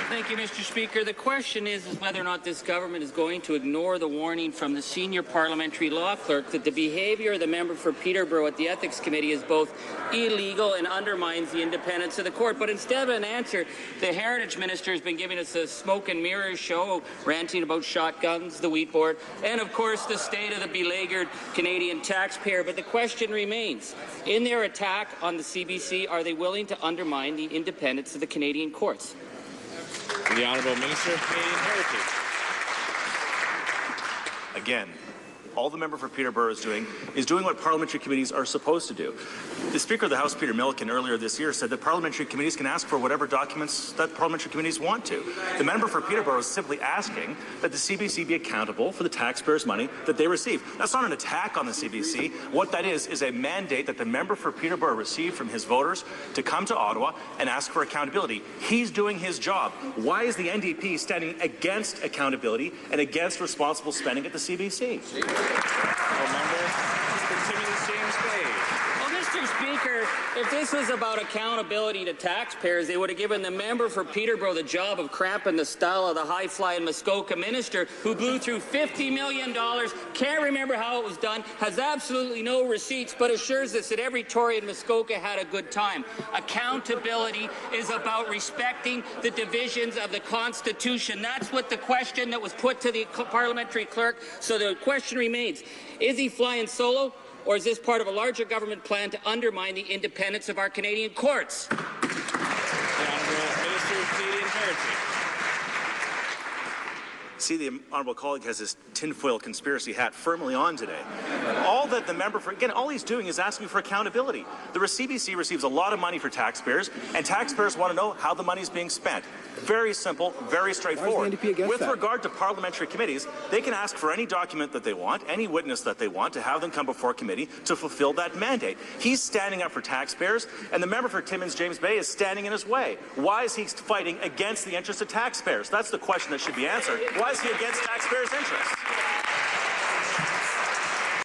Thank you, Mr. Speaker. The question is whether or not this government is going to ignore the warning from the senior parliamentary law clerk that the behaviour of the member for Peterborough at the Ethics Committee is both illegal and undermines the independence of the court. But instead of an answer, the Heritage Minister has been giving us a smoke and mirrors show, ranting about shotguns, the wheat board, and of course the state of the beleaguered Canadian taxpayer. But the question remains, in their attack on the CBC, are they willing to undermine the independence of the Canadian courts? The Honourable Minister of Canadian Heritage. Again, all the member for Peterborough is doing what parliamentary committees are supposed to do. The Speaker of the House, Peter Milliken, earlier this year said that parliamentary committees can ask for whatever documents that parliamentary committees want to. The member for Peterborough is simply asking that the CBC be accountable for the taxpayers' money that they receive. That's not an attack on the CBC. What that is a mandate that the member for Peterborough received from his voters to come to Ottawa and ask for accountability. He's doing his job. Why is the NDP standing against accountability and against responsible spending at the CBC? Timmins-James. Well, Mr. Speaker, if this was about accountability to taxpayers, they would have given the member for Peterborough the job of cramping the style of the high-flying Muskoka minister who blew through $50 million, can't remember how it was done, has absolutely no receipts, but assures us that every Tory in Muskoka had a good time. Accountability is about respecting the divisions of the Constitution. That's what the question that was put to the parliamentary clerk. So the question remains, is he flying solo? Or is this part of a larger government plan to undermine the independence of our Canadian courts? The Honourable Minister of Canadian Heritage. See, the honourable colleague has his tinfoil conspiracy hat firmly on today. All that the member for, again, all he's doing is asking for accountability. The CBC receives a lot of money for taxpayers, and taxpayers want to know how the money is being spent. Very simple, very straightforward. With regard to parliamentary committees, they can ask for any document that they want, any witness that they want, to have them come before committee to fulfill that mandate. He's standing up for taxpayers, and the member for Timmins-James Bay is standing in his way. Why is he fighting against the interests of taxpayers? That's the question that should be answered. Why is he against taxpayers' interests?